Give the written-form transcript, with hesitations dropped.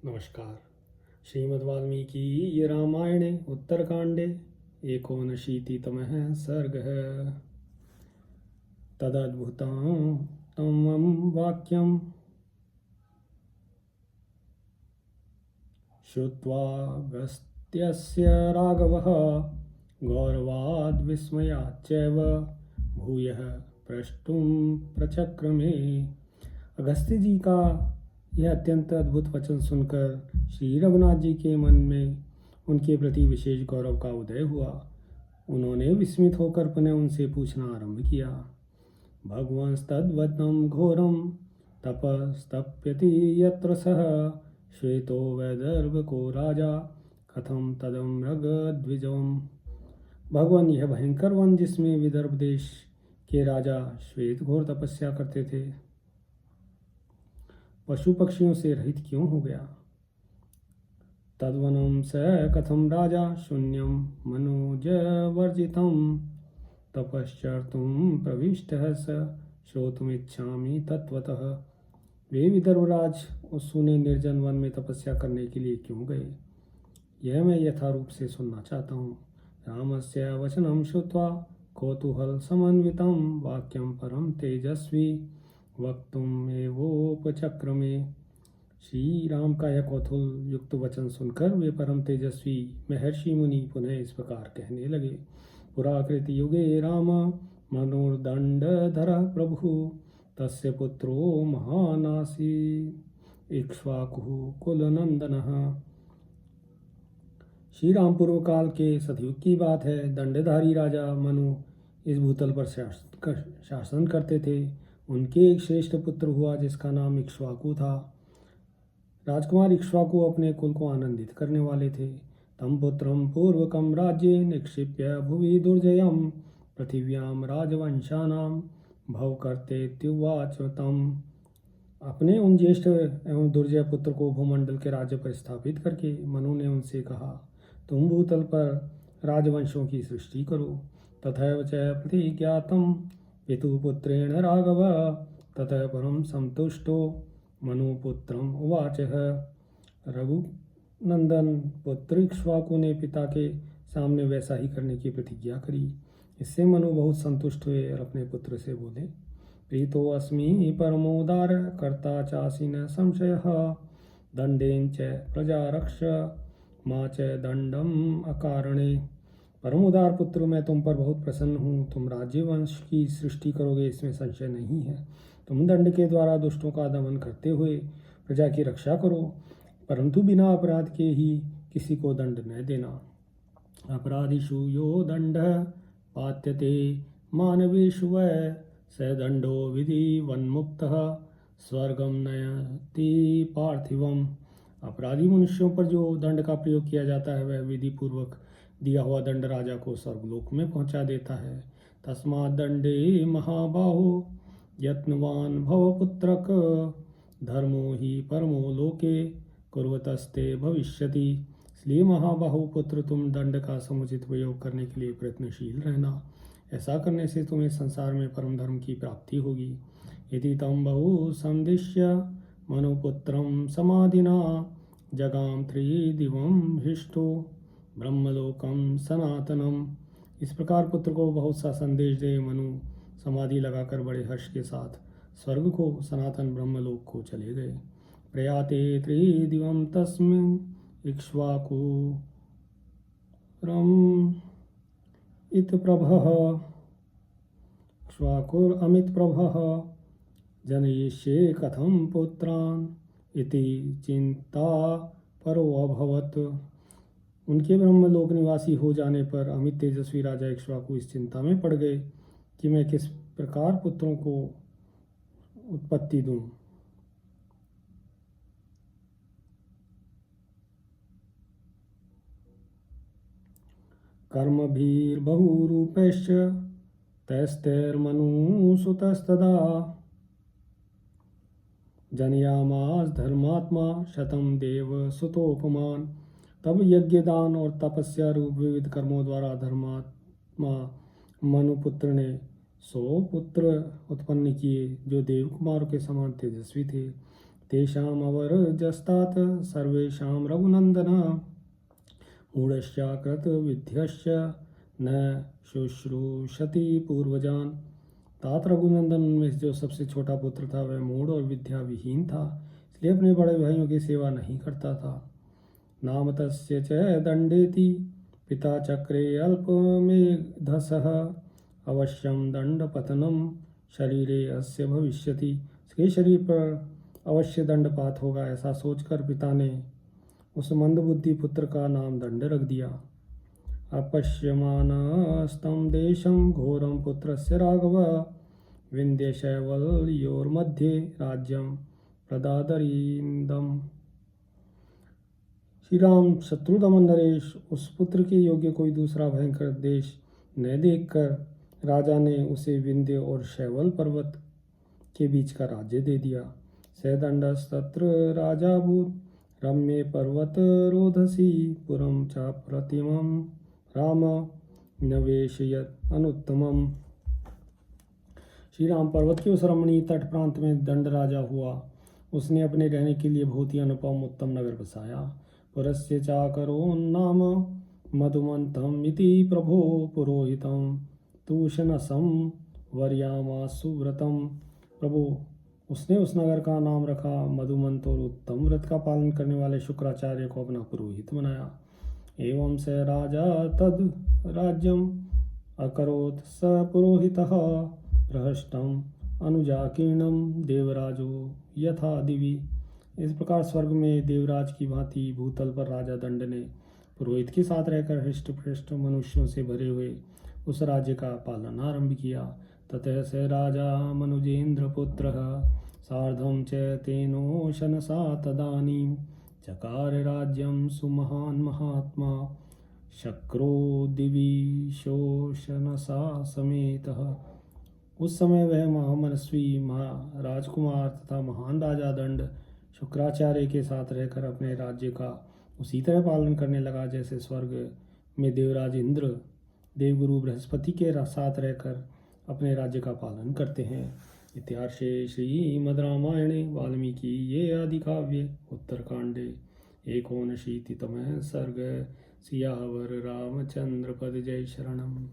नमस्कार। श्रीमद् वाल्मीकि रामायणे उत्तरकांडे एकोनशीतितमः सर्गः। तदद्भुतं तमं वाक्यं श्रुत्वागस्त्यस्य राघवः गौरवाद् विस्मयाच्चैव भूयः प्रष्टुं प्रचक्रमे। अगस्त्य जी का यह अत्यंत अद्भुत वचन सुनकर श्री रघुनाथ जी के मन में उनके प्रति विशेष गौरव का उदय हुआ। उन्होंने विस्मित होकर पुनः उनसे पूछना आरंभ किया। भगवंस्तद्वचनं घोरं तपस्तप्यति यत्र सः श्वेतो वैदर्भको राजा कथम तदमृगद्विजम्। भगवान, यह भयंकर वन जिसमें विदर्भ देश के राजा श्वेत घोर तपस्या करते थे, पशु पक्षियों से रहित क्यों हो गया? तद्वनं स कथम राजा शून्यं मनोजवर्जितं तपश्चर्तुं प्रविष्टः स श्रोतुमिच्छामि तत्वतः। वे विदर्भराज उस सुने निर्जन वन में तपस्या करने के लिए क्यों गए, यह मैं यथारूप से सुनना चाहता हूँ। रामस्य वचनं श्रुत्वा कौतूहल समन्वितं वाक्यं परम तेजस्वी वक्तुम एवोपचक्रमे। श्री राम का यह कौतूहल युक्त वचन सुनकर वे परम तेजस्वी महर्षि मुनि पुनः इस प्रकार कहने लगे। पुराकृति युगे राम मनोर्दंडधर प्रभु तस्य पुत्रो महानासी इक्ष्वाकुः कुलनंदनः। श्री राम पूर्व काल के सतयुग की बात है। दंडधारी राजा मनु इस भूतल पर शासन करते थे। उनके एक श्रेष्ठ पुत्र हुआ जिसका नाम इक्ष्वाकु था। राजकुमार इक्ष्वाकु अपने कुल को आनंदित करने वाले थे। तम पुत्रम पूर्वकम राज्ये निक्षिप्य भुवि दुर्जयम पृथिव्याम राजवंशानाम भव करते त्युवाच तम। अपने उन ज्येष्ठ एवं दुर्जय पुत्र को भूमंडल के राज्य पर स्थापित करके मनु ने उनसे कहा, तुम भूतल पर राजवंशों की सृष्टि करो। तथैव च प्रतिज्ञातम् पितुपुत्रेण राघव ततः परम संतुष्टो मनुपुत्रम उवाचः। रघुनंदन पुत्र इक्ष्वाकु ने पिता के सामने वैसा ही करने की प्रतिज्ञा करी। इससे मनु बहुत संतुष्ट हुए और अपने पुत्र से बोले, प्रीतो अस्मि परमोदार कर्ता चासि न संशयः दंडेन च प्रजा रक्ष मा च दंडम अकारणे। परम उदार पुत्र, मैं तुम पर बहुत प्रसन्न हूँ। तुम राज्य वंश की सृष्टि करोगे, इसमें संशय नहीं है। तुम दंड के द्वारा दुष्टों का दमन करते हुए प्रजा की रक्षा करो, परंतु बिना अपराध के ही किसी को दंड न देना। अपराधीषु यो दंड पात्यते मानवेषु वै स दंडो विधि वन्मुक्तः स्वर्गम नयति पार्थिवम। अपराधी मनुष्यों पर जो दंड का प्रयोग किया जाता है वह विधि पूर्वक दिया हुआ दंड राजा को स्वर्गलोक में पहुंचा देता है। तस्मात् दंडे महाबाहो यत्नवान भव पुत्रक धर्मो ही परमो लोके कुर्वतस्ते भविष्यति। इसलिए महाबाहु पुत्र, तुम दंड का समुचित प्रयोग करने के लिए प्रयत्नशील रहना। ऐसा करने से तुम्हें संसार में परम धर्म की प्राप्ति होगी। यदि तम बहु संदिश्य मनुपुत्रम समाधिना जगाम त्रिदिवम हृष्टो ब्रह्मलोकम सनातनम। इस प्रकार पुत्र को बहुत सा संदेश दे मनु समाधि लगाकर बड़े हर्ष के साथ स्वर्ग को, सनातन ब्रह्मलोक को चले गए। प्रयाते त्रिदिवम तस्मिन् इक्ष्वाकु रम इत प्रभः इक्ष्वाकुर अमित प्रभः जनयिष्ये कथम पुत्रान् इति चिंता परो अभवत्। उनके ब्रह्मलोक निवासी हो जाने पर अमित तेजस्वी राजा इक्ष्वाकु इस चिंता में पड़ गए कि मैं किस प्रकार पुत्रों को उत्पत्ति दूं। कर्मभिर्बहुरूपैश्च तैस्तैर्मनुसुतस्तदा जनयामास धर्मात्मा शतम देव सुतोपमान। तब यज्ञदान और तपस्या रूप विविध कर्मों द्वारा धर्मात्मा मनुपुत्र ने 100 पुत्र उत्पन्न किए जो देव कुमारों के समान तेजस्वी थे। तेषाम् अवर्जस्तात् सर्वेषां रघुनन्दन मूढश्चाकृत विद्यश्च न शुश्रूषति पूर्वजान। तात रघुनंदन में जो सबसे छोटा पुत्र था वह मूढ़ और विद्या विहीन था, इसलिए अपने बड़े भाइयों की सेवा नहीं करता था। नाम तस्य च दंडेति पिता चक्रे अल्पमेधसः अवश्यम दंड पतनम शरीरे अस्य भविष्यति। इसके शरीर पर अवश्य दंडपात होगा, ऐसा सोचकर पिता ने उस मंदबुद्धि पुत्र का नाम दंड रख दिया। अपश्यमानस्तं देशं घोरं पुत्रस्य राघव विन्ध्यशैवल्योर्मध्ये राज्यं प्रदादरीन्दम्। श्री राम शत्रु दमन नरेश उस पुत्र के योग्य कोई दूसरा भयंकर देश न देखकर राजा ने उसे विंध्य और शैवल पर्वत के बीच का राज्य दे दिया। सैदंडस्तत्र राजाभूत रम्ये पर्वत रोधसी पुरं च प्रतिमं राम नवेशयत अनुत्तमम। श्री राम पर्वत के उस रमणीय तट प्रांत में दंड राजा हुआ। उसने अपने रहने के लिए बहुत ही अनुपम उत्तम नगर बसाया। पुरस्य चाकरो नाम मधुमंतम इति प्रभो पुरोहितम तूषणसम वर्यामासु व्रतम। प्रभु उसने उस नगर का नाम रखा मधुमंत और उत्तम व्रत का पालन करने वाले शुक्राचार्य को अपना पुरोहित बनाया। एवं स राजा तद राज्यम अकरोत् स पुरोहितः प्रहष्टम अनुजाकीर्णम देवराजो यथा दिवि। इस प्रकार स्वर्ग में देवराज की भांति भूतल पर राजा दंड ने पुरोहित के साथ रहकर हृष्ट पृष्ट मनुष्यों से भरे हुए उस राज्य का पालन आरंभ किया। ततः स राजा मनुजेन्द्र पुत्र सार्धं च तेनोशनसा तदानीं चकार राज्यं सुमहान् महात्मा शक्रो दिविशोशनसा समेतः। उस समय वह महामनस्वी राजकुमार तथा महान राजा दंड शुक्राचार्य के साथ रहकर अपने राज्य का उसी तरह पालन करने लगा जैसे स्वर्ग में देवराज इंद्र देवगुरु बृहस्पति के साथ रहकर अपने राज्य का पालन करते हैं। इतिहासे श्रीमद् रामायणे वाल्मीकि ये आदि काव्ये उत्तरकांडे 89तमः सर्ग। सियावर रामचंद्र पद जय शरणम।